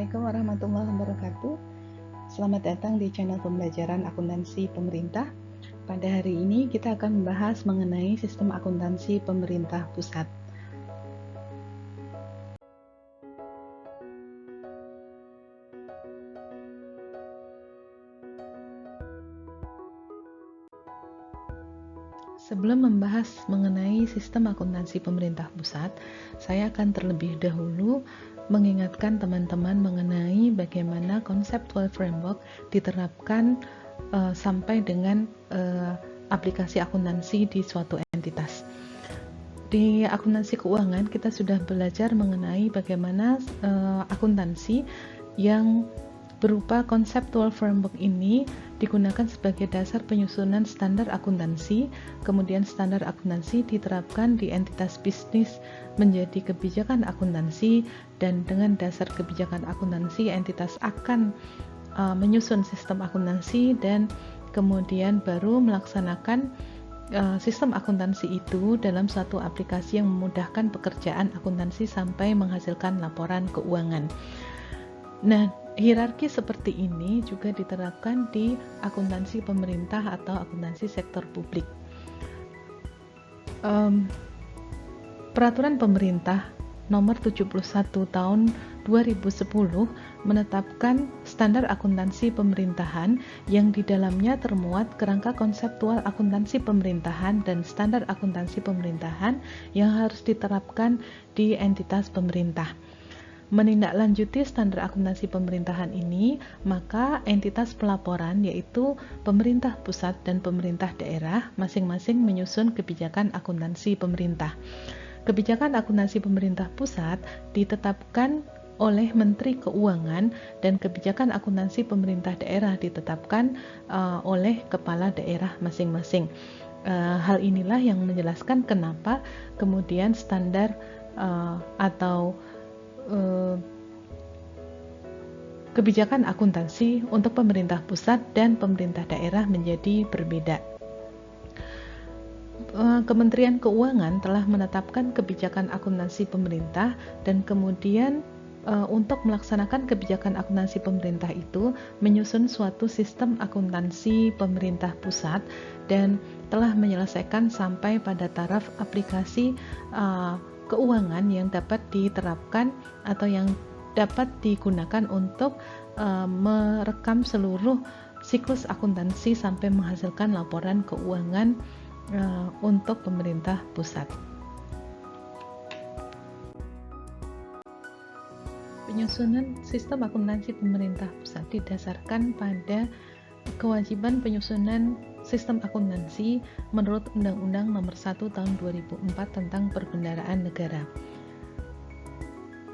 Assalamualaikum warahmatullahi wabarakatuh. Selamat datang di channel pembelajaran akuntansi pemerintah. Pada hari ini kita akan membahas mengenai sistem akuntansi pemerintah pusat. Sebelum membahas mengenai sistem akuntansi pemerintah pusat, saya akan terlebih dahulu mengingatkan teman-teman mengenai bagaimana conceptual framework diterapkan sampai dengan aplikasi akuntansi di suatu entitas. Di akuntansi keuangan kita sudah belajar mengenai bagaimana akuntansi yang berupa conceptual framework ini digunakan sebagai dasar penyusunan standar akuntansi, kemudian standar akuntansi diterapkan di entitas bisnis menjadi kebijakan akuntansi, dan dengan dasar kebijakan akuntansi entitas akan menyusun sistem akuntansi dan kemudian baru melaksanakan sistem akuntansi itu dalam satu aplikasi yang memudahkan pekerjaan akuntansi sampai menghasilkan laporan keuangan. Nah, hierarki seperti ini juga diterapkan di akuntansi pemerintah atau akuntansi sektor publik. Peraturan pemerintah nomor 71 tahun 2010 menetapkan standar akuntansi pemerintahan yang di dalamnya termuat kerangka konseptual akuntansi pemerintahan dan standar akuntansi pemerintahan yang harus diterapkan di entitas pemerintah. Menindaklanjuti standar akuntansi pemerintahan ini, maka entitas pelaporan yaitu pemerintah pusat dan pemerintah daerah masing-masing menyusun kebijakan akuntansi pemerintah. Kebijakan akuntansi pemerintah pusat ditetapkan oleh Menteri Keuangan dan kebijakan akuntansi pemerintah daerah ditetapkan oleh kepala daerah masing-masing. Hal inilah yang menjelaskan kenapa kemudian standar atau kebijakan akuntansi untuk pemerintah pusat dan pemerintah daerah menjadi berbeda. Kementerian Keuangan telah menetapkan kebijakan akuntansi pemerintah dan kemudian untuk melaksanakan kebijakan akuntansi pemerintah itu menyusun suatu sistem akuntansi pemerintah pusat dan telah menyelesaikan sampai pada taraf aplikasi keuangan yang dapat diterapkan atau yang dapat digunakan untuk merekam seluruh siklus akuntansi sampai menghasilkan laporan keuangan untuk pemerintah pusat. Penyusunan sistem akuntansi pemerintah pusat didasarkan pada kewajiban penyusunan sistem akuntansi menurut Undang-Undang Nomor 1 Tahun 2004 tentang Perbendaharaan Negara.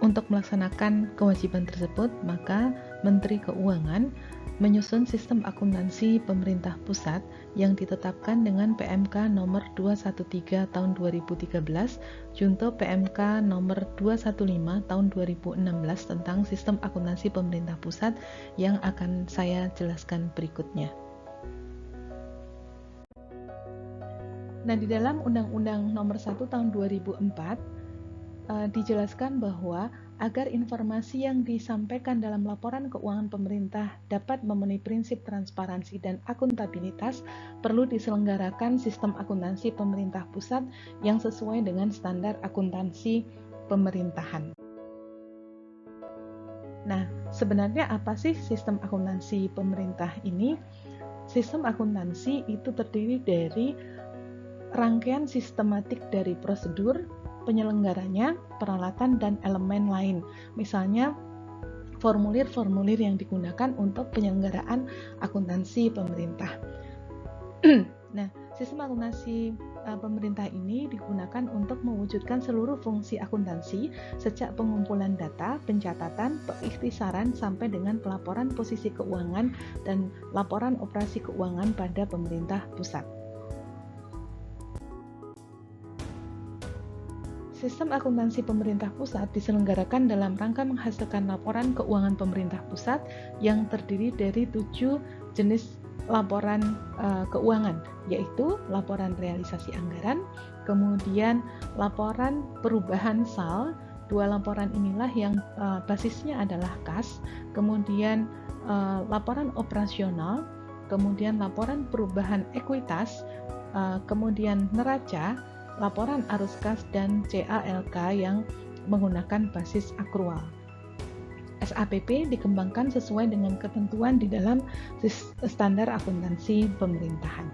Untuk melaksanakan kewajiban tersebut, maka Menteri Keuangan menyusun sistem akuntansi pemerintah pusat yang ditetapkan dengan PMK Nomor 213 Tahun 2013, Junto PMK Nomor 215 Tahun 2016 tentang sistem akuntansi pemerintah pusat yang akan saya jelaskan berikutnya. Nah, di dalam Undang-Undang Nomor 1 Tahun 2004 dijelaskan bahwa agar informasi yang disampaikan dalam laporan keuangan pemerintah dapat memenuhi prinsip transparansi dan akuntabilitas, perlu diselenggarakan sistem akuntansi pemerintah pusat yang sesuai dengan standar akuntansi pemerintahan. Nah, sebenarnya apa sih sistem akuntansi pemerintah ini? Sistem akuntansi itu terdiri dari rangkaian sistematik dari prosedur, penyelenggaranya, peralatan, dan elemen lain. Misalnya, formulir-formulir yang digunakan untuk penyelenggaraan akuntansi pemerintah. Nah, sistem akuntansi pemerintah ini digunakan untuk mewujudkan seluruh fungsi akuntansi sejak pengumpulan data, pencatatan, pengikhtisaran sampai dengan pelaporan posisi keuangan dan laporan operasi keuangan pada pemerintah pusat. Sistem akuntansi pemerintah pusat diselenggarakan dalam rangka menghasilkan laporan keuangan pemerintah pusat yang terdiri dari 7 jenis laporan keuangan, yaitu laporan realisasi anggaran, kemudian laporan perubahan SAL, Dua laporan inilah yang basisnya adalah kas, kemudian laporan operasional, kemudian laporan perubahan ekuitas, kemudian neraca, laporan arus kas, dan CALK yang menggunakan basis akrual. SAPP dikembangkan sesuai dengan ketentuan di dalam standar akuntansi pemerintahan.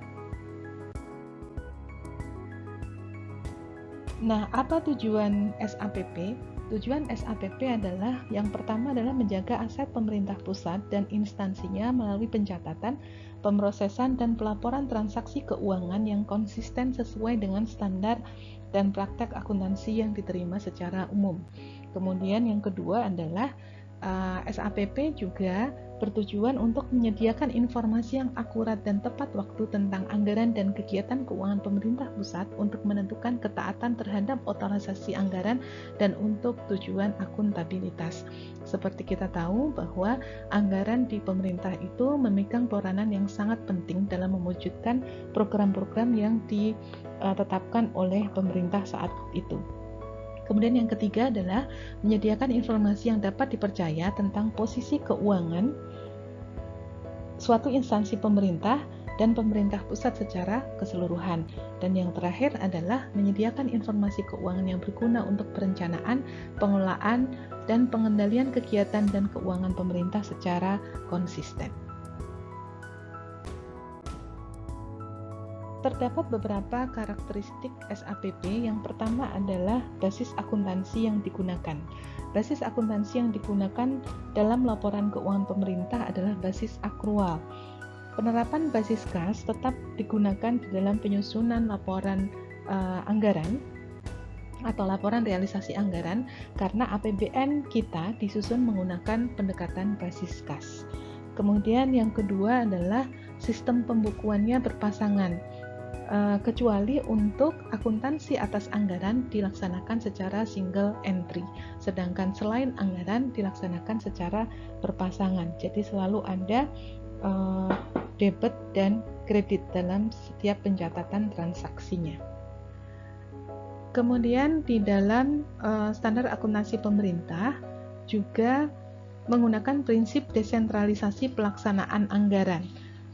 Nah, apa tujuan SAPP? Tujuan SAPP adalah yang pertama adalah menjaga aset pemerintah pusat dan instansinya melalui pencatatan, pemrosesan, dan pelaporan transaksi keuangan yang konsisten sesuai dengan standar dan praktek akuntansi yang diterima secara umum. Kemudian yang kedua adalah SAPP juga bertujuan untuk menyediakan informasi yang akurat dan tepat waktu tentang anggaran dan kegiatan keuangan pemerintah pusat untuk menentukan ketaatan terhadap otorisasi anggaran dan untuk tujuan akuntabilitas. Seperti kita tahu bahwa anggaran di pemerintah itu memegang peranan yang sangat penting dalam mewujudkan program-program yang ditetapkan oleh pemerintah saat itu. Kemudian yang ketiga adalah menyediakan informasi yang dapat dipercaya tentang posisi keuangan suatu instansi pemerintah dan pemerintah pusat secara keseluruhan. Dan yang terakhir adalah menyediakan informasi keuangan yang berguna untuk perencanaan, pengelolaan, dan pengendalian kegiatan dan keuangan pemerintah secara konsisten. Terdapat beberapa karakteristik SAPP. Yang pertama adalah basis akuntansi yang digunakan. Basis akuntansi yang digunakan dalam laporan keuangan pemerintah adalah basis akrual. Penerapan basis kas tetap digunakan di dalam penyusunan laporan anggaran atau laporan realisasi anggaran karena APBN kita disusun menggunakan pendekatan basis kas. Kemudian yang kedua adalah sistem pembukuannya berpasangan. Kecuali untuk akuntansi atas anggaran dilaksanakan secara single entry, sedangkan selain anggaran dilaksanakan secara berpasangan. Jadi selalu ada debit dan kredit dalam setiap pencatatan transaksinya. Kemudian di dalam standar akuntansi pemerintah juga menggunakan prinsip desentralisasi pelaksanaan anggaran,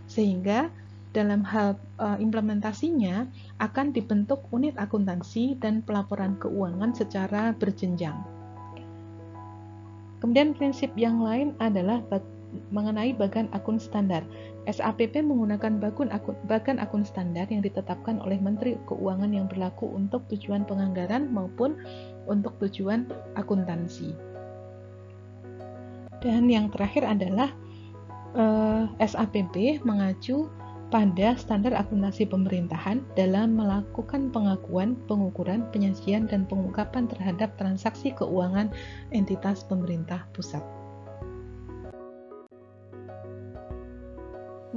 sehingga dalam hal implementasinya akan dibentuk unit akuntansi dan pelaporan keuangan secara berjenjang. Kemudian prinsip yang lain adalah mengenai bagan akun standar. SAPP menggunakan bagan akun standar yang ditetapkan oleh Menteri Keuangan yang berlaku untuk tujuan penganggaran maupun untuk tujuan akuntansi. Dan yang terakhir adalah SAPP mengacu pada standar akuntansi pemerintahan dalam melakukan pengakuan, pengukuran, penyajian, dan pengungkapan terhadap transaksi keuangan entitas pemerintah pusat.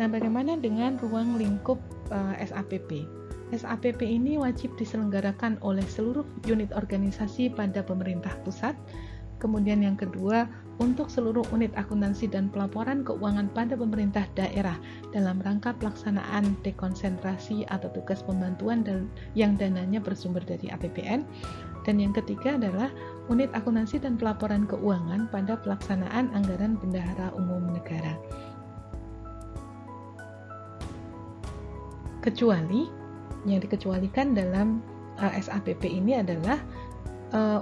Nah, bagaimana dengan ruang lingkup SAPP? SAPP ini wajib diselenggarakan oleh seluruh unit organisasi pada pemerintah pusat. Kemudian yang kedua, untuk seluruh unit akuntansi dan pelaporan keuangan pada pemerintah daerah dalam rangka pelaksanaan dekonsentrasi atau tugas pembantuan yang dananya bersumber dari APBN. Dan yang ketiga adalah unit akuntansi dan pelaporan keuangan pada pelaksanaan anggaran bendahara umum negara. Kecuali yang dikecualikan dalam SAPP ini adalah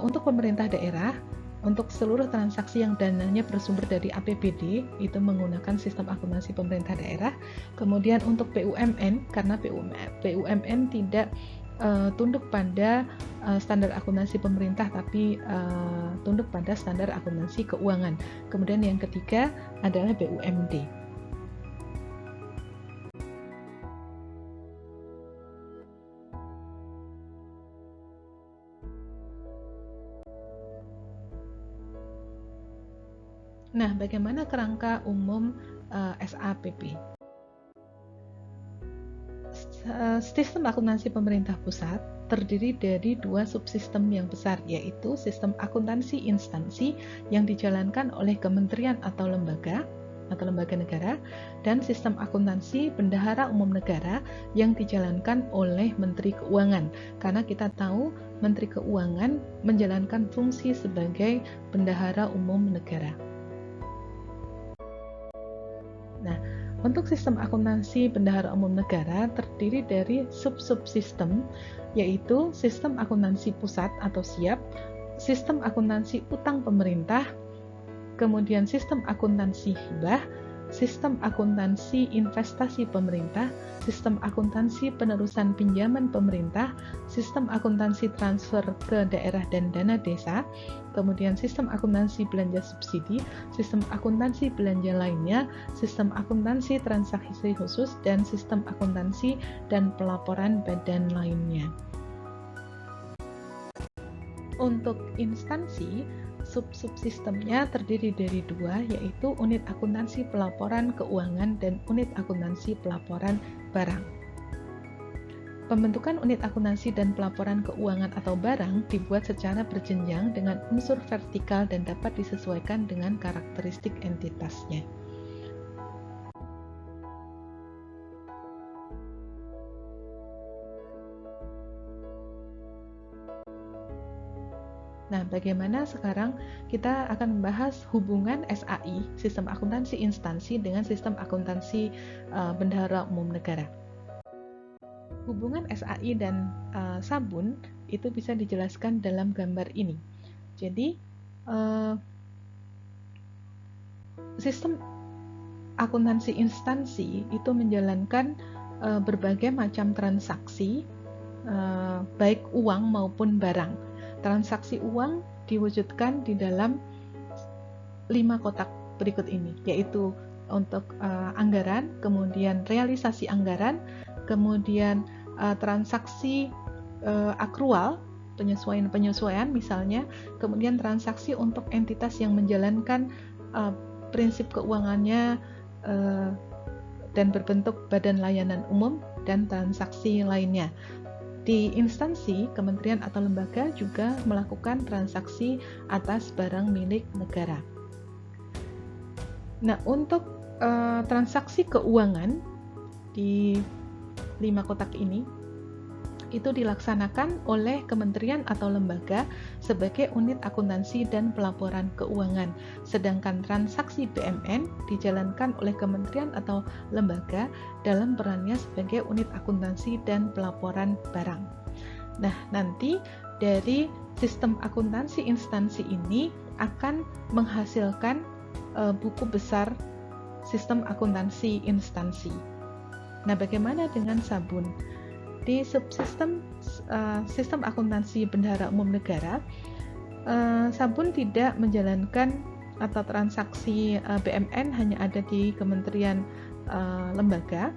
untuk pemerintah daerah, untuk seluruh transaksi yang dananya bersumber dari APBD itu menggunakan sistem akuntansi pemerintah daerah. Kemudian untuk BUMN, karena BUMN tidak tunduk pada standar akuntansi pemerintah tapi tunduk pada standar akuntansi keuangan. Kemudian yang ketiga adalah BUMD. Nah, bagaimana kerangka umum SAPP? Sistem akuntansi pemerintah pusat terdiri dari dua subsistem yang besar, yaitu sistem akuntansi instansi yang dijalankan oleh kementerian atau lembaga, atau lembaga negara, dan sistem akuntansi bendahara umum negara yang dijalankan oleh Menteri Keuangan. Karena kita tahu Menteri Keuangan menjalankan fungsi sebagai bendahara umum negara. Nah, untuk sistem akuntansi bendahara umum negara terdiri dari sub-subsistem, yaitu sistem akuntansi pusat atau SIAP, sistem akuntansi utang pemerintah, kemudian sistem akuntansi hibah, sistem akuntansi investasi pemerintah, sistem akuntansi penerusan pinjaman pemerintah, sistem akuntansi transfer ke daerah dan dana desa, kemudian sistem akuntansi belanja subsidi, sistem akuntansi belanja lainnya, sistem akuntansi transaksi khusus, dan sistem akuntansi dan pelaporan badan lainnya. Untuk instansi, sub-subsistemnya terdiri dari dua, yaitu unit akuntansi pelaporan keuangan dan unit akuntansi pelaporan barang. Pembentukan unit akuntansi dan pelaporan keuangan atau barang dibuat secara berjenjang dengan unsur vertikal dan dapat disesuaikan dengan karakteristik entitasnya. Nah, bagaimana sekarang kita akan membahas hubungan SAI, sistem akuntansi instansi, dengan sistem akuntansi bendahara umum negara. Hubungan SAI dan Sabun itu bisa dijelaskan dalam gambar ini. Jadi, sistem akuntansi instansi itu menjalankan berbagai macam transaksi, baik uang maupun barang. Transaksi uang diwujudkan di dalam 5 kotak berikut ini, yaitu untuk anggaran, kemudian realisasi anggaran, kemudian transaksi akrual, penyesuaian misalnya, kemudian transaksi untuk entitas yang menjalankan prinsip keuangannya dan berbentuk badan layanan umum, dan transaksi lainnya. Di instansi, kementerian atau lembaga juga melakukan transaksi atas barang milik negara. Nah, untuk transaksi keuangan di 5 kotak ini, itu dilaksanakan oleh kementerian atau lembaga sebagai unit akuntansi dan pelaporan keuangan. Sedangkan transaksi BMN dijalankan oleh kementerian atau lembaga dalam perannya sebagai unit akuntansi dan pelaporan barang. Nah, nanti dari sistem akuntansi instansi ini akan menghasilkan buku besar sistem akuntansi instansi. Nah, bagaimana dengan Sabun? Di subsistem sistem akuntansi bendahara umum negara, Sabun tidak menjalankan atau transaksi BMN hanya ada di kementerian lembaga.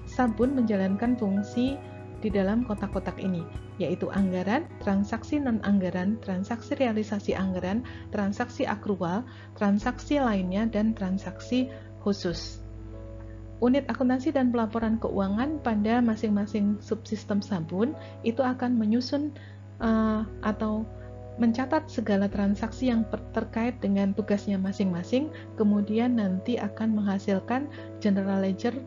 Sabun menjalankan fungsi di dalam kotak-kotak ini, yaitu anggaran, transaksi non-anggaran, transaksi realisasi anggaran, transaksi akrual, transaksi lainnya, dan transaksi khusus. Unit akuntansi dan pelaporan keuangan pada masing-masing subsistem Sabun itu akan menyusun atau mencatat segala transaksi yang terkait dengan tugasnya masing-masing, kemudian nanti akan menghasilkan general ledger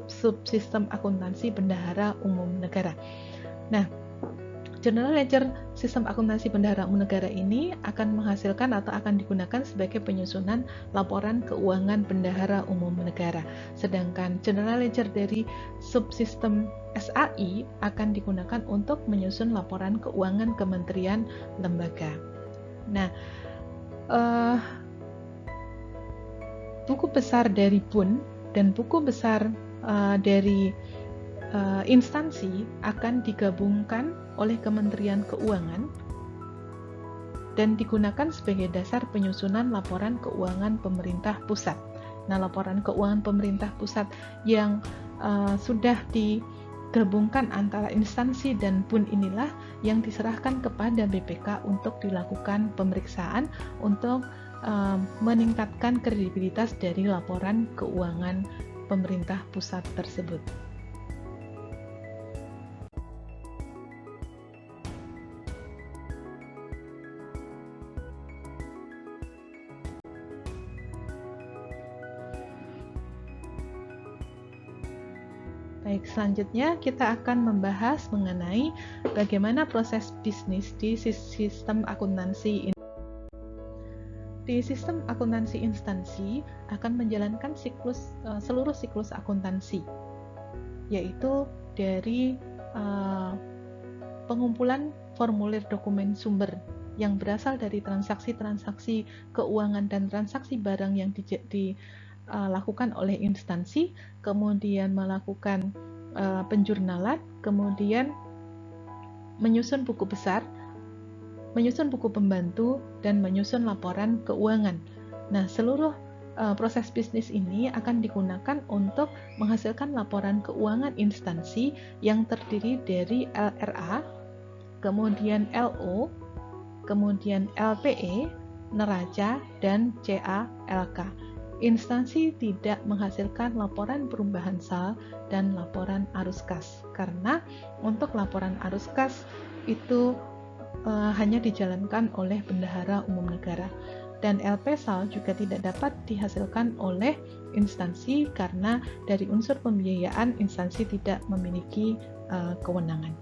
subsistem akuntansi bendahara umum negara. Nah, general ledger sistem akuntansi bendahara umum negara ini akan menghasilkan atau akan digunakan sebagai penyusunan laporan keuangan bendahara umum negara. Sedangkan general ledger dari subsistem SAI akan digunakan untuk menyusun laporan keuangan kementerian lembaga. Nah, buku besar dari BUN dan buku besar dari instansi akan digabungkan oleh Kementerian Keuangan dan digunakan sebagai dasar penyusunan laporan keuangan pemerintah pusat. Nah, laporan keuangan pemerintah pusat yang sudah digabungkan antara instansi dan BUN inilah yang diserahkan kepada BPK untuk dilakukan pemeriksaan untuk meningkatkan kredibilitas dari laporan keuangan pemerintah pusat tersebut. Baik, selanjutnya kita akan membahas mengenai bagaimana proses bisnis di sistem akuntansi. Di sistem akuntansi instansi akan menjalankan seluruh siklus akuntansi, yaitu dari pengumpulan formulir dokumen sumber yang berasal dari transaksi-transaksi keuangan dan transaksi barang yang dilakukan oleh instansi, kemudian melakukan penjurnalan, kemudian menyusun buku besar, menyusun buku pembantu, dan menyusun laporan keuangan. Nah, seluruh proses bisnis ini akan digunakan untuk menghasilkan laporan keuangan instansi yang terdiri dari LRA, kemudian LO, kemudian LPE, neraca, dan CALK. Instansi tidak menghasilkan laporan perubahan sal dan laporan arus kas, karena untuk laporan arus kas itu hanya dijalankan oleh Bendahara Umum Negara, dan LP sal juga tidak dapat dihasilkan oleh instansi karena dari unsur pembiayaan instansi tidak memiliki kewenangan.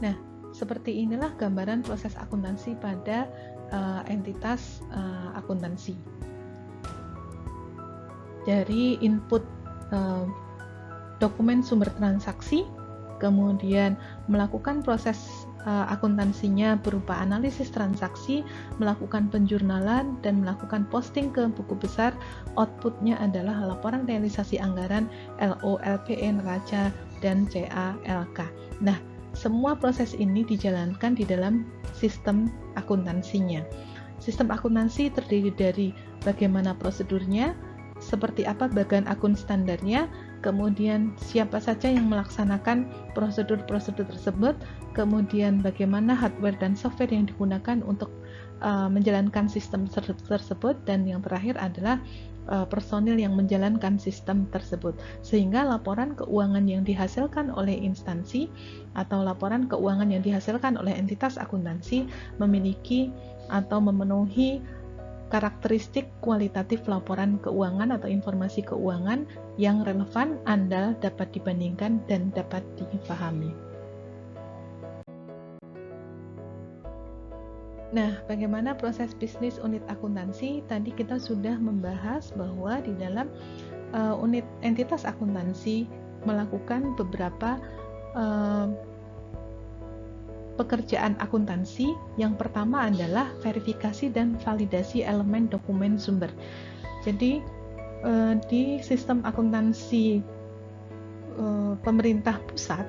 Nah, seperti inilah gambaran proses akuntansi pada entitas akuntansi. Dari input dokumen sumber transaksi, kemudian melakukan proses akuntansinya berupa analisis transaksi, melakukan penjurnalan, dan melakukan posting ke buku besar. Outputnya adalah laporan realisasi anggaran, LO, LPE, neraca, dan CALK. Nah, semua proses ini dijalankan di dalam sistem akuntansinya. Sistem akuntansi terdiri dari bagaimana prosedurnya, seperti apa bagan akun standarnya, kemudian siapa saja yang melaksanakan prosedur-prosedur tersebut, kemudian bagaimana hardware dan software yang digunakan untuk menjalankan sistem tersebut, dan yang terakhir adalah personil yang menjalankan sistem tersebut, sehingga laporan keuangan yang dihasilkan oleh instansi atau laporan keuangan yang dihasilkan oleh entitas akuntansi memiliki atau memenuhi karakteristik kualitatif laporan keuangan atau informasi keuangan yang relevan, andal, dapat dibandingkan, dan dapat dipahami. Nah, bagaimana proses bisnis unit akuntansi? Tadi kita sudah membahas bahwa di dalam unit entitas akuntansi melakukan beberapa pekerjaan akuntansi. Yang pertama adalah verifikasi dan validasi elemen dokumen sumber. Jadi di sistem akuntansi pemerintah pusat,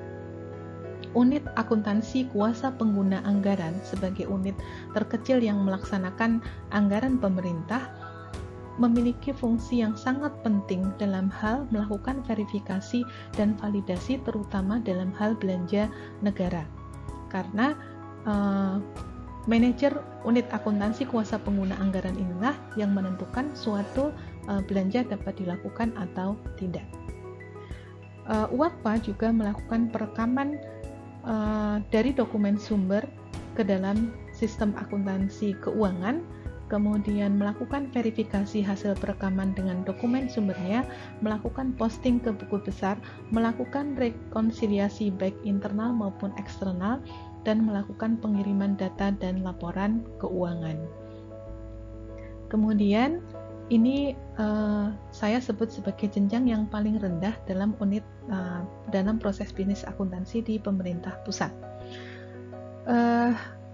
unit akuntansi kuasa pengguna anggaran sebagai unit terkecil yang melaksanakan anggaran pemerintah memiliki fungsi yang sangat penting dalam hal melakukan verifikasi dan validasi, terutama dalam hal belanja negara. Karena manajer unit akuntansi kuasa pengguna anggaran inilah yang menentukan suatu belanja dapat dilakukan atau tidak. UAKPA juga melakukan perekaman dari dokumen sumber ke dalam sistem akuntansi keuangan, kemudian melakukan verifikasi hasil perekaman dengan dokumen sumbernya, melakukan posting ke buku besar, melakukan rekonsiliasi baik internal maupun eksternal, dan melakukan pengiriman data dan laporan keuangan. Kemudian ini saya sebut sebagai jenjang yang paling rendah dalam unit dalam proses bisnis akuntansi di pemerintah pusat.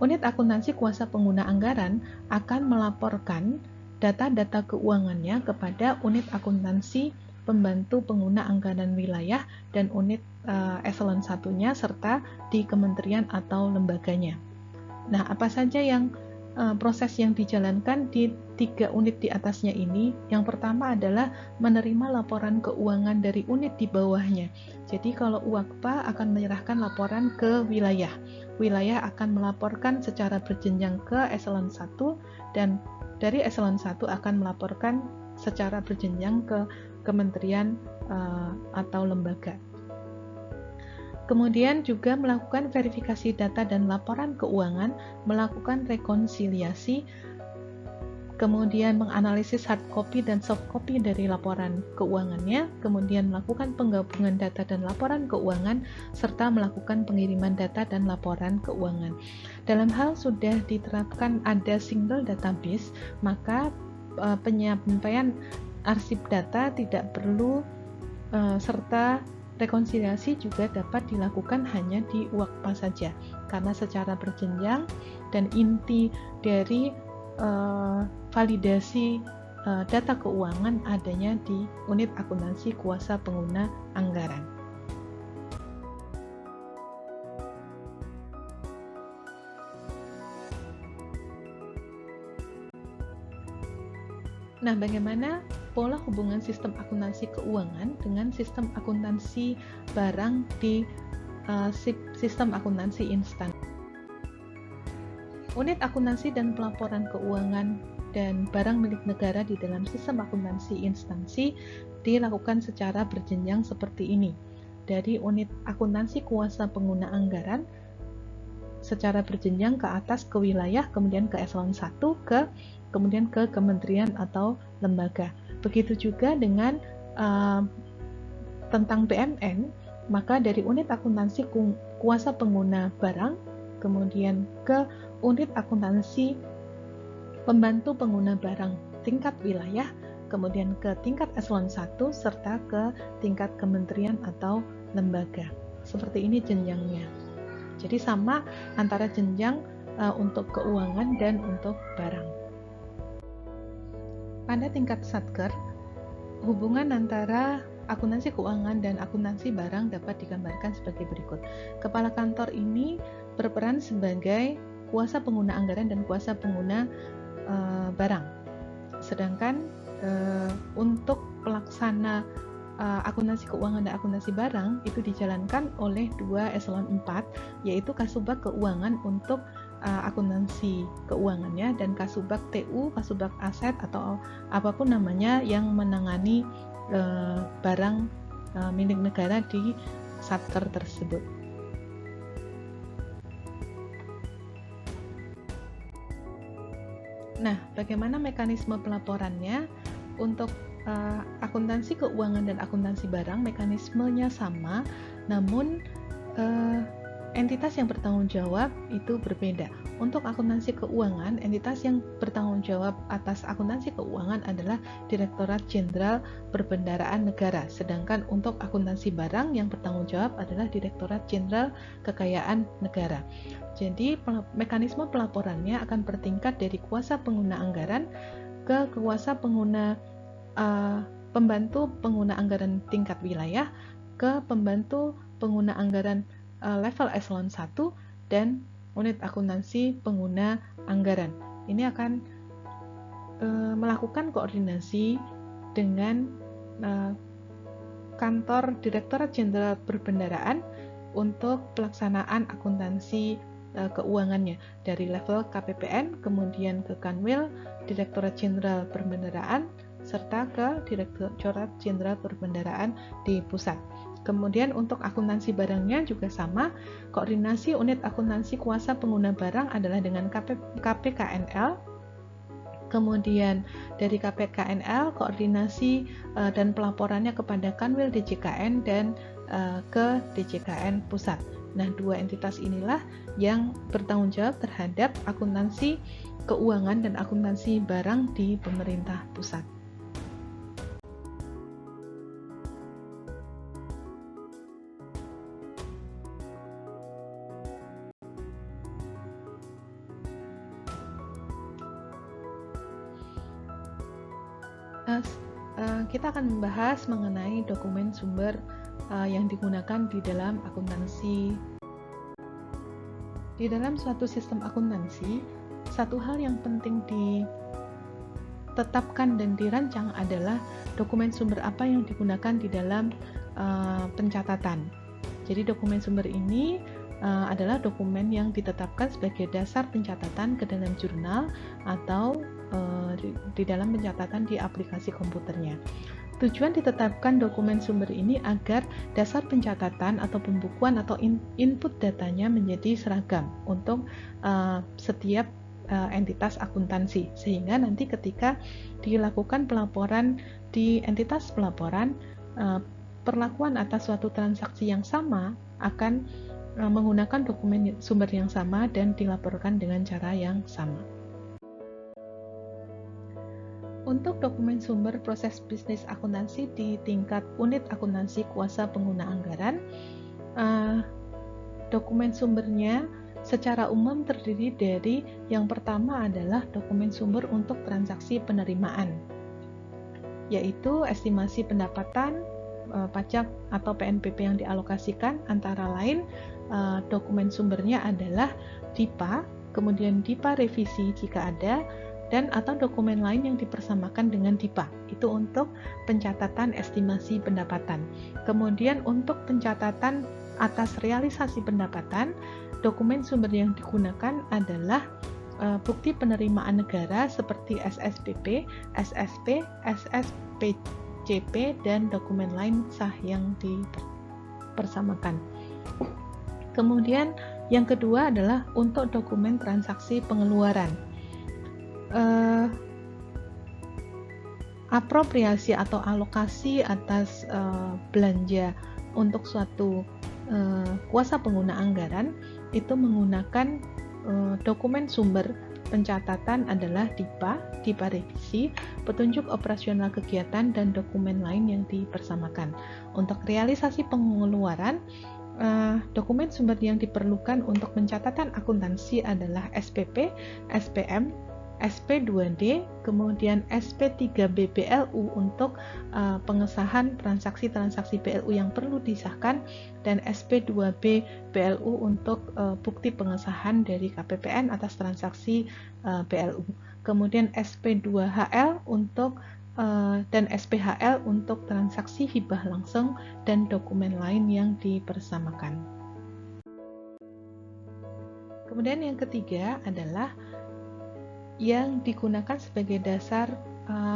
Unit akuntansi kuasa pengguna anggaran akan melaporkan data-data keuangannya kepada unit akuntansi pembantu pengguna anggaran wilayah dan unit eselon 1-nya serta di kementerian atau lembaganya. Nah, apa saja yang proses yang dijalankan di 3 unit di atasnya ini? Yang pertama adalah menerima laporan keuangan dari unit di bawahnya. Jadi kalau UAKPA akan menyerahkan laporan ke wilayah. Wilayah akan melaporkan secara berjenjang ke eselon 1, dan dari eselon 1 akan melaporkan secara berjenjang ke kementerian atau lembaga. Kemudian juga melakukan verifikasi data dan laporan keuangan, melakukan rekonsiliasi kemudian menganalisis hard copy dan soft copy dari laporan keuangannya, kemudian melakukan penggabungan data dan laporan keuangan, serta melakukan pengiriman data dan laporan keuangan. Dalam hal sudah diterapkan ada single database, maka penyampaian arsip data tidak perlu serta rekonsiliasi juga dapat dilakukan hanya di WAKPA saja, karena secara berjenjang dan inti dari validasi data keuangan adanya di unit akuntansi kuasa pengguna anggaran. Nah, bagaimana pola hubungan sistem akuntansi keuangan dengan sistem akuntansi barang di sistem akuntansi instan? Unit akuntansi dan pelaporan keuangan dan barang milik negara di dalam sistem akuntansi instansi dilakukan secara berjenjang seperti ini. Dari unit akuntansi kuasa pengguna anggaran secara berjenjang ke atas ke wilayah, kemudian ke eselon 1, kemudian ke kementerian atau lembaga. Begitu juga dengan tentang BMN, maka dari unit akuntansi kuasa pengguna barang, kemudian ke unit akuntansi pembantu pengguna barang tingkat wilayah, kemudian ke tingkat eselon 1, serta ke tingkat kementerian atau lembaga. Seperti ini jenjangnya. Jadi sama antara jenjang untuk keuangan dan untuk barang. Pada tingkat Satker, hubungan antara akuntansi keuangan dan akuntansi barang dapat digambarkan sebagai berikut. Kepala kantor ini berperan sebagai kuasa pengguna anggaran dan kuasa pengguna barang. Sedangkan untuk pelaksana akuntansi keuangan dan akuntansi barang itu dijalankan oleh 2 eselon 4, yaitu Kasubag Keuangan untuk akuntansi keuangannya dan Kasubag TU, Kasubag Aset atau apapun namanya yang menangani barang milik negara di Satker tersebut. Nah, bagaimana mekanisme pelaporannya? Untuk akuntansi keuangan dan akuntansi barang mekanismenya sama, namun entitas yang bertanggung jawab itu berbeda. Untuk akuntansi keuangan, entitas yang bertanggung jawab atas akuntansi keuangan adalah Direktorat Jenderal Perbendaharaan Negara, sedangkan untuk akuntansi barang yang bertanggung jawab adalah Direktorat Jenderal Kekayaan Negara. Jadi mekanisme pelaporannya akan bertingkat dari kuasa pengguna anggaran ke kuasa pengguna pembantu pengguna anggaran tingkat wilayah, ke pembantu pengguna anggaran level eselon 1, dan unit akuntansi pengguna anggaran. Ini akan melakukan koordinasi dengan kantor Direktorat Jenderal Perbendaharaan untuk pelaksanaan akuntansi keuangannya dari level KPPN, kemudian ke Kanwil, Direktorat Jenderal Perbendaharaan, serta ke Direktorat Jenderal Perbendaharaan di pusat. Kemudian untuk akuntansi barangnya juga sama, koordinasi unit akuntansi kuasa pengguna barang adalah dengan KPKNL, kemudian dari KPKNL koordinasi dan pelaporannya kepada Kanwil DJKN dan ke DJKN pusat. Nah, 2 entitas inilah yang bertanggung jawab terhadap akuntansi keuangan dan akuntansi barang di pemerintah pusat. Kita akan membahas mengenai dokumen sumber yang digunakan di dalam akuntansi. Di dalam suatu sistem akuntansi, satu hal yang penting ditetapkan dan dirancang adalah dokumen sumber apa yang digunakan di dalam pencatatan. Jadi dokumen sumber ini adalah dokumen yang ditetapkan sebagai dasar pencatatan ke dalam jurnal atau di dalam pencatatan di aplikasi komputernya. Tujuan ditetapkan dokumen sumber ini agar dasar pencatatan atau pembukuan atau input datanya menjadi seragam untuk setiap entitas akuntansi, sehingga nanti ketika dilakukan pelaporan di entitas pelaporan, perlakuan atas suatu transaksi yang sama akan menggunakan dokumen sumber yang sama dan dilaporkan dengan cara yang sama. Untuk dokumen sumber proses bisnis akuntansi di tingkat unit akuntansi kuasa pengguna anggaran, dokumen sumbernya secara umum terdiri dari yang pertama adalah dokumen sumber untuk transaksi penerimaan, yaitu estimasi pendapatan, pajak atau PNBP yang dialokasikan, antara lain dokumen sumbernya adalah DIPA, kemudian DIPA revisi jika ada, dan atau dokumen lain yang dipersamakan dengan DIPA, itu untuk pencatatan estimasi pendapatan. Kemudian untuk pencatatan atas realisasi pendapatan, dokumen sumber yang digunakan adalah bukti penerimaan negara seperti SSBP, SSP, SSPJP, dan dokumen lain sah yang dipersamakan. Kemudian yang kedua adalah untuk dokumen transaksi pengeluaran. Apropriasi atau alokasi atas belanja untuk suatu kuasa pengguna anggaran itu menggunakan dokumen sumber pencatatan adalah DIPA, DIPA revisi, petunjuk operasional kegiatan, dan dokumen lain yang dipersamakan. Untuk realisasi pengeluaran, dokumen sumber yang diperlukan untuk pencatatan akuntansi adalah SPP, SPM, SP2D, kemudian SP3B BLU untuk pengesahan transaksi-transaksi BLU yang perlu disahkan, dan SP2B BLU untuk bukti pengesahan dari KPPN atas transaksi BLU. Kemudian SP2HL untuk dan SPHL untuk transaksi hibah langsung dan dokumen lain yang dipersamakan. Kemudian yang ketiga adalah yang digunakan sebagai dasar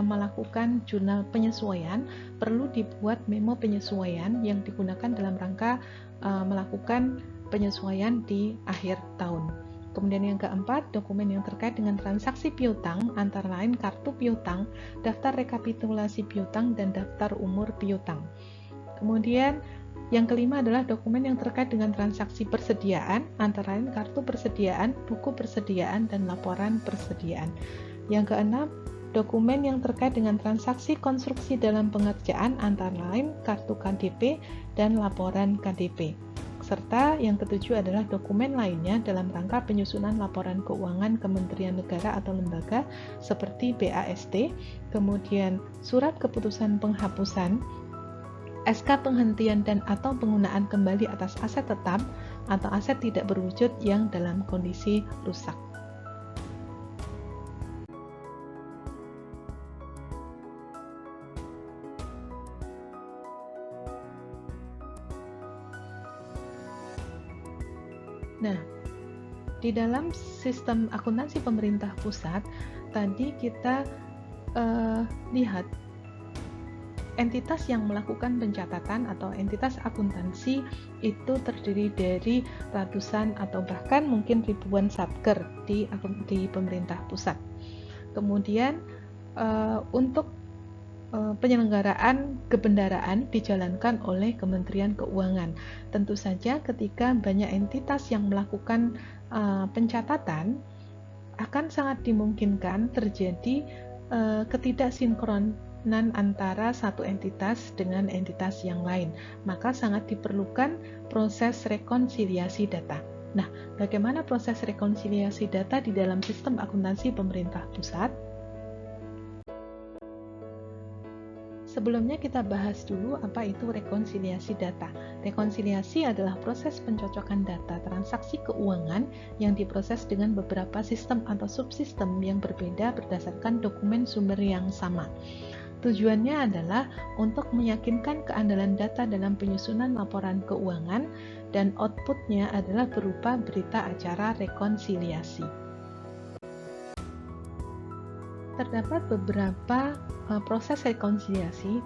melakukan jurnal penyesuaian, perlu dibuat memo penyesuaian yang digunakan dalam rangka melakukan penyesuaian di akhir tahun. Kemudian yang keempat, dokumen yang terkait dengan transaksi piutang, antara lain kartu piutang, daftar rekapitulasi piutang, dan daftar umur piutang. Kemudian yang kelima adalah dokumen yang terkait dengan transaksi persediaan, antara lain kartu persediaan, buku persediaan, dan laporan persediaan. Yang keenam, dokumen yang terkait dengan transaksi konstruksi dalam pengerjaan, antara lain kartu KDP dan laporan KDP. Serta yang ketujuh adalah dokumen lainnya dalam rangka penyusunan laporan keuangan Kementerian Negara atau lembaga seperti BAST, kemudian surat keputusan penghapusan, SK penghentian dan atau penggunaan kembali atas aset tetap atau aset tidak berwujud yang dalam kondisi rusak. Nah, di dalam sistem akuntansi pemerintah pusat, tadi kita lihat entitas yang melakukan pencatatan atau entitas akuntansi itu terdiri dari ratusan atau bahkan mungkin ribuan satker di pemerintah pusat. Kemudian untuk penyelenggaraan kebendaraan dijalankan oleh Kementerian Keuangan. Tentu saja ketika banyak entitas yang melakukan pencatatan, akan sangat dimungkinkan terjadi ketidaksinkronan antara satu entitas dengan entitas yang lain. Maka sangat diperlukan proses rekonsiliasi data. Nah, bagaimana proses rekonsiliasi data di dalam sistem akuntansi pemerintah pusat? Sebelumnya kita bahas dulu apa itu rekonsiliasi data. Rekonsiliasi adalah proses pencocokan data transaksi keuangan yang diproses dengan beberapa sistem atau subsistem yang berbeda berdasarkan dokumen sumber yang sama. Tujuannya adalah untuk meyakinkan keandalan data dalam penyusunan laporan keuangan, dan outputnya adalah berupa berita acara rekonsiliasi. Terdapat beberapa proses rekonsiliasi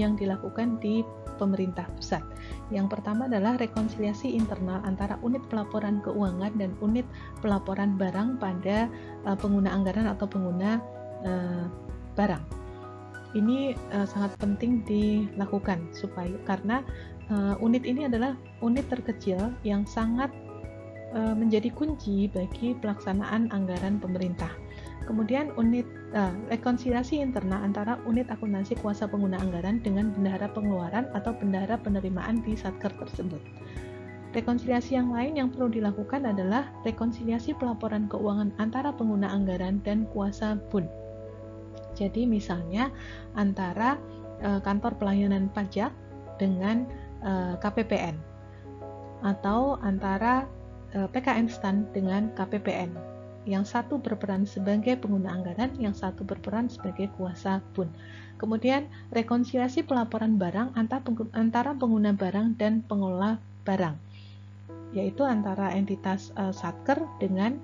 yang dilakukan di pemerintah pusat. Yang pertama adalah rekonsiliasi internal antara unit pelaporan keuangan dan unit pelaporan barang pada pengguna anggaran atau pengguna barang. Ini sangat penting dilakukan karena unit ini adalah unit terkecil yang sangat menjadi kunci bagi pelaksanaan anggaran pemerintah. Kemudian rekonsiliasi internal antara unit akuntansi kuasa pengguna anggaran dengan bendahara pengeluaran atau bendahara penerimaan di satker tersebut. Rekonsiliasi yang lain yang perlu dilakukan adalah rekonsiliasi pelaporan keuangan antara pengguna anggaran dan kuasa BUN. Jadi misalnya antara kantor pelayanan pajak dengan KPPN atau antara PKN STAN dengan KPPN. Yang satu berperan sebagai pengguna anggaran, yang satu berperan sebagai kuasa BUN. Kemudian rekonsiliasi pelaporan barang antara pengguna barang dan pengelola barang, yaitu antara entitas satker dengan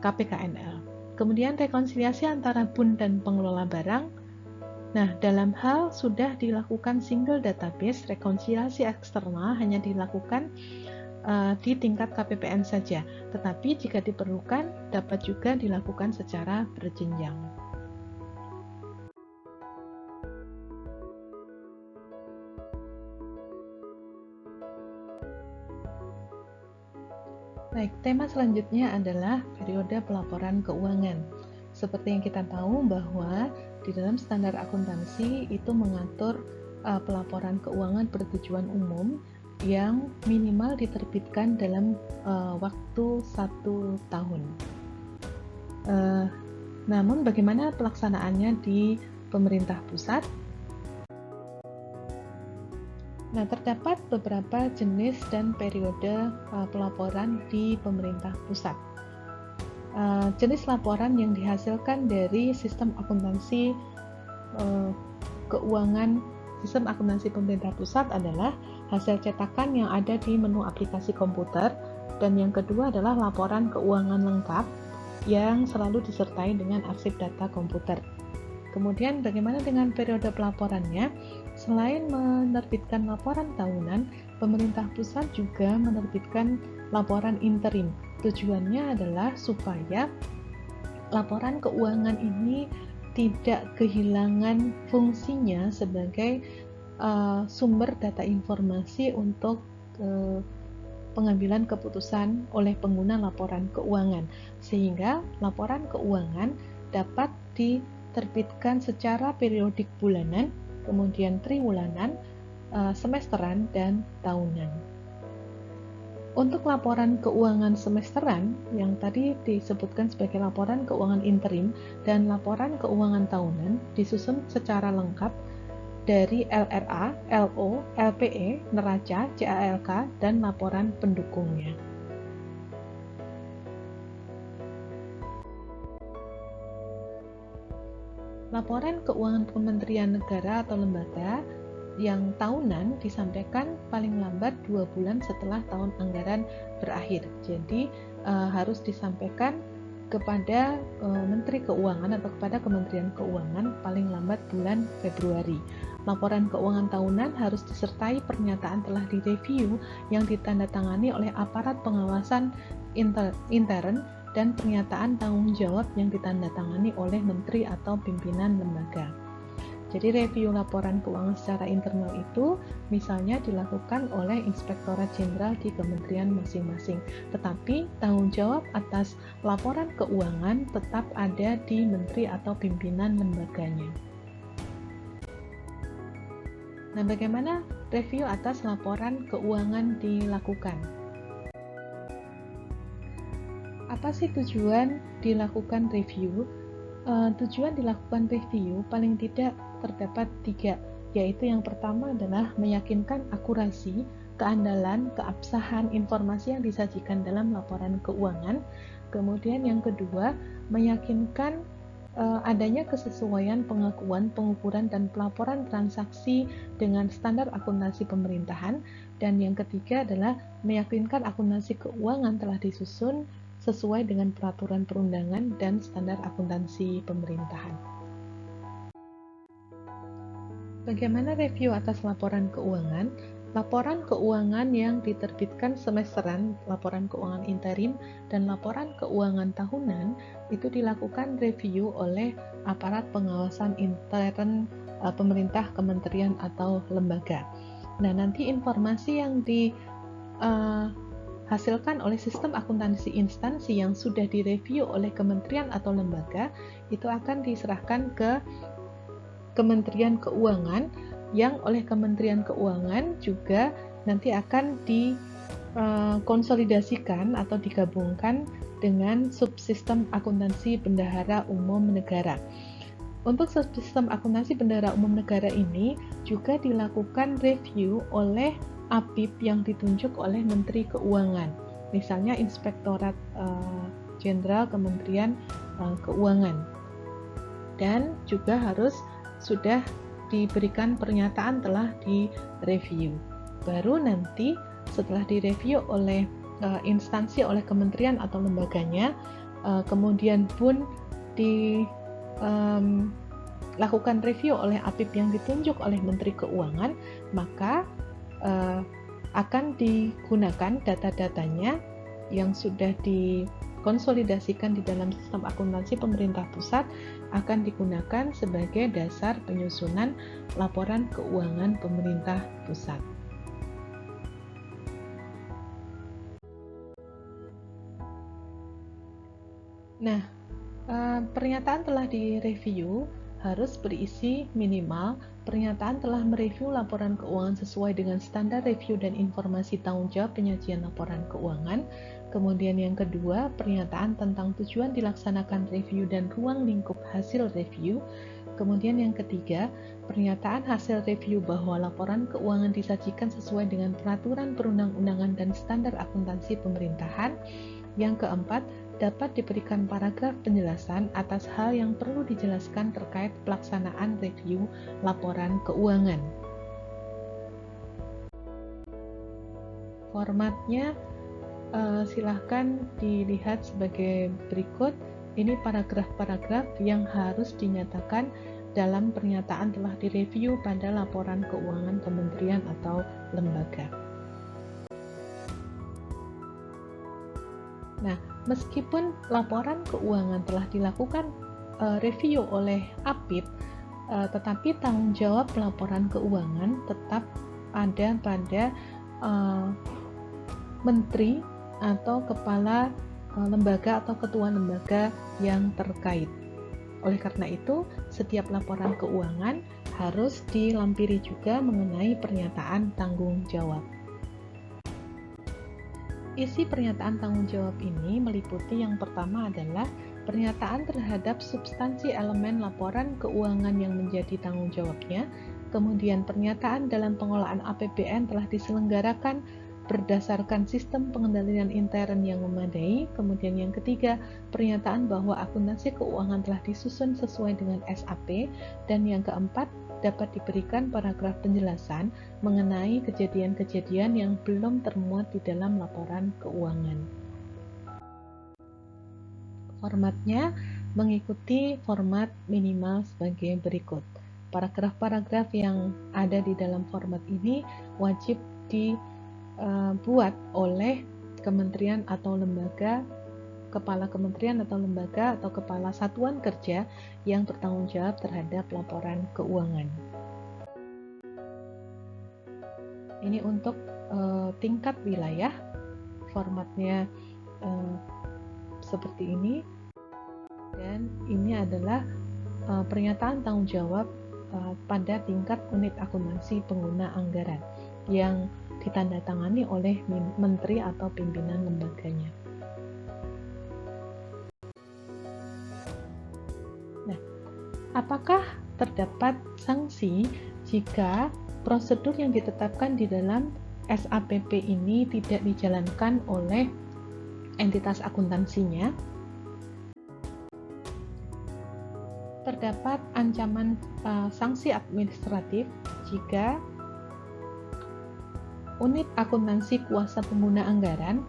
KPKNL. Kemudian rekonsiliasi antara BUN dan pengelola barang. Nah, dalam hal sudah dilakukan single database, rekonsiliasi eksternal hanya dilakukan di tingkat KPPN saja, tetapi jika diperlukan dapat juga dilakukan secara berjenjang. Baik, tema selanjutnya adalah periode pelaporan keuangan. Seperti yang kita tahu bahwa di dalam standar akuntansi itu mengatur pelaporan keuangan bertujuan umum yang minimal diterbitkan dalam waktu 1 tahun. Namun bagaimana pelaksanaannya di pemerintah pusat? Nah, terdapat beberapa jenis dan periode pelaporan di pemerintah pusat. Jenis laporan yang dihasilkan dari sistem akuntansi keuangan sistem akuntansi pemerintah pusat adalah hasil cetakan yang ada di menu aplikasi komputer, dan yang kedua adalah laporan keuangan lengkap yang selalu disertai dengan arsip data komputer. Kemudian bagaimana dengan periode pelaporannya? Selain menerbitkan laporan tahunan, pemerintah pusat juga menerbitkan laporan interim. Tujuannya adalah supaya laporan keuangan ini tidak kehilangan fungsinya sebagai sumber data informasi untuk pengambilan keputusan oleh pengguna laporan keuangan, sehingga laporan keuangan dapat diterbitkan secara periodik bulanan, kemudian triwulanan, semesteran, dan tahunan. Untuk laporan keuangan semesteran yang tadi disebutkan sebagai laporan keuangan interim dan laporan keuangan tahunan disusun secara lengkap dari LRA, LO, LPE, neraca, CALK, dan laporan pendukungnya. Laporan keuangan Kementerian Negara atau lembaga yang tahunan disampaikan paling lambat 2 bulan setelah tahun anggaran berakhir. Jadi harus disampaikan kepada Menteri Keuangan atau kepada Kementerian Keuangan paling lambat bulan Februari. Laporan keuangan tahunan harus disertai pernyataan telah direview yang ditandatangani oleh aparat pengawasan intern dan pernyataan tanggung jawab yang ditandatangani oleh menteri atau pimpinan lembaga. Jadi review laporan keuangan secara internal itu misalnya dilakukan oleh Inspektorat Jenderal di kementerian masing-masing, tetapi tanggung jawab atas laporan keuangan tetap ada di menteri atau pimpinan lembaganya. Nah, bagaimana review atas laporan keuangan dilakukan? Apa sih tujuan dilakukan review? Tujuan dilakukan review paling tidak terdapat 3, yaitu yang pertama adalah meyakinkan akurasi, keandalan, keabsahan informasi yang disajikan dalam laporan keuangan. Kemudian yang kedua, meyakinkan adanya kesesuaian pengakuan, pengukuran, dan pelaporan transaksi dengan standar akuntansi pemerintahan. Dan yang ketiga adalah meyakinkan akuntansi keuangan telah disusun sesuai dengan peraturan perundangan dan standar akuntansi pemerintahan. Bagaimana review atas laporan keuangan? Laporan keuangan yang diterbitkan semesteran, laporan keuangan interim, dan laporan keuangan tahunan itu dilakukan review oleh aparat pengawasan intern pemerintah, kementerian, atau lembaga. Nah, nanti informasi yang dihasilkan oleh sistem akuntansi instansi yang sudah direview oleh kementerian atau lembaga itu akan diserahkan ke Kementerian Keuangan, yang oleh Kementerian Keuangan juga nanti akan dikonsolidasikan atau digabungkan dengan subsistem akuntansi bendahara umum negara. Untuk subsistem akuntansi bendahara umum negara ini juga dilakukan review oleh APIP yang ditunjuk oleh Menteri Keuangan, misalnya Inspektorat Jenderal Kementerian Keuangan, dan juga harus sudah diberikan pernyataan telah direview. Baru nanti setelah direview oleh instansi, oleh kementerian atau lembaganya, kemudian pun dilakukan review oleh APIP yang ditunjuk oleh Menteri Keuangan, maka akan digunakan data-datanya yang sudah dikonsolidasikan di dalam sistem akuntansi pemerintah pusat, akan digunakan sebagai dasar penyusunan laporan keuangan pemerintah pusat. Nah, pernyataan telah direview harus berisi minimal pernyataan telah mereview laporan keuangan sesuai dengan standar review dan informasi tanggung jawab penyajian laporan keuangan. Kemudian yang kedua, pernyataan tentang tujuan dilaksanakan review dan ruang lingkup hasil review. Kemudian yang ketiga, pernyataan hasil review bahwa laporan keuangan disajikan sesuai dengan peraturan perundang-undangan dan standar akuntansi pemerintahan. Yang keempat, dapat diberikan paragraf penjelasan atas hal yang perlu dijelaskan terkait pelaksanaan review laporan keuangan. Formatnya silahkan dilihat sebagai berikut. Ini paragraf-paragraf yang harus dinyatakan dalam pernyataan telah direview pada laporan keuangan kementerian atau lembaga. Nah, meskipun laporan keuangan telah dilakukan review oleh APIP, tetapi tanggung jawab laporan keuangan tetap ada pada menteri atau kepala lembaga atau ketua lembaga yang terkait. Oleh karena itu, setiap laporan keuangan harus dilampiri juga mengenai pernyataan tanggung jawab. Isi pernyataan tanggung jawab ini meliputi yang pertama adalah pernyataan terhadap substansi elemen laporan keuangan yang menjadi tanggung jawabnya, kemudian pernyataan dalam pengelolaan APBN telah diselenggarakan berdasarkan sistem pengendalian intern yang memadai. Kemudian yang ketiga, pernyataan bahwa akuntansi keuangan telah disusun sesuai dengan SAP. Dan yang keempat, dapat diberikan paragraf penjelasan mengenai kejadian-kejadian yang belum termuat di dalam laporan keuangan. Formatnya mengikuti format minimal sebagai berikut. Paragraf-paragraf yang ada di dalam format ini wajib dibuat oleh kementerian atau lembaga, kepala kementerian atau lembaga atau kepala satuan kerja yang bertanggung jawab terhadap laporan keuangan. Ini untuk tingkat wilayah, formatnya seperti ini, dan ini adalah pernyataan tanggung jawab pada tingkat unit akuntansi pengguna anggaran yang ditandatangani oleh menteri atau pimpinan lembaganya. Nah, apakah terdapat sanksi jika prosedur yang ditetapkan di dalam SAPP ini tidak dijalankan oleh entitas akuntansinya? Terdapat ancaman sanksi administratif jika unit akuntansi kuasa pengguna anggaran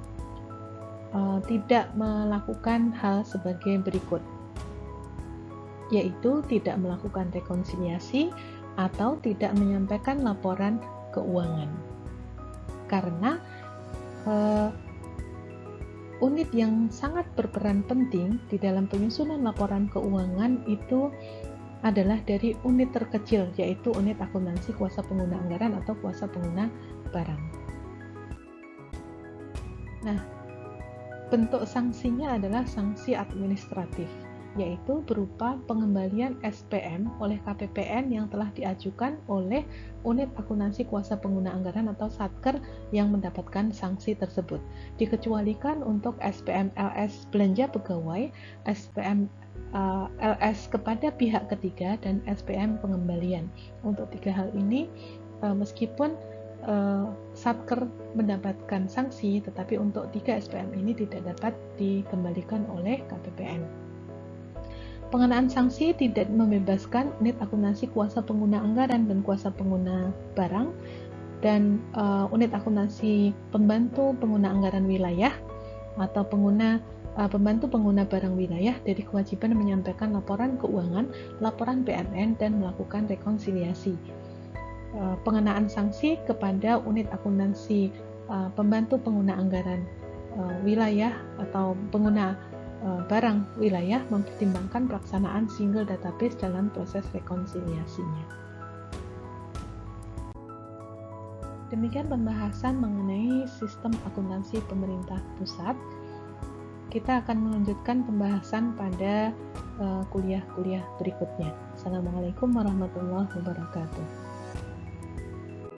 tidak melakukan hal sebagai berikut, yaitu tidak melakukan rekonsiliasi atau tidak menyampaikan laporan keuangan. Karena unit yang sangat berperan penting di dalam penyusunan laporan keuangan itu adalah dari unit terkecil, yaitu unit akuntansi kuasa pengguna anggaran atau kuasa pengguna barang. Nah, bentuk sanksinya adalah sanksi administratif, yaitu berupa pengembalian SPM oleh KPPN yang telah diajukan oleh unit akuntansi kuasa pengguna anggaran atau Satker yang mendapatkan sanksi tersebut. Dikecualikan untuk SPM LS belanja pegawai, SPM LS kepada pihak ketiga, dan SPM pengembalian. Untuk 3 hal ini, meskipun Satker mendapatkan sanksi, tetapi untuk 3 SPM ini tidak dapat dikembalikan oleh KPPN. Pengenaan sanksi tidak membebaskan unit akuntansi kuasa pengguna anggaran dan kuasa pengguna barang, dan unit akuntansi pembantu pengguna anggaran wilayah atau pembantu pengguna barang wilayah dari kewajiban menyampaikan laporan keuangan, laporan PNN, dan melakukan rekonsiliasi. Pengenaan sanksi kepada unit akuntansi pembantu pengguna anggaran wilayah atau pengguna barang wilayah mempertimbangkan pelaksanaan single database dalam proses rekonsiliasinya. Demikian pembahasan mengenai sistem akuntansi pemerintah pusat. Kita akan melanjutkan pembahasan pada kuliah-kuliah berikutnya. Assalamualaikum warahmatullahi wabarakatuh.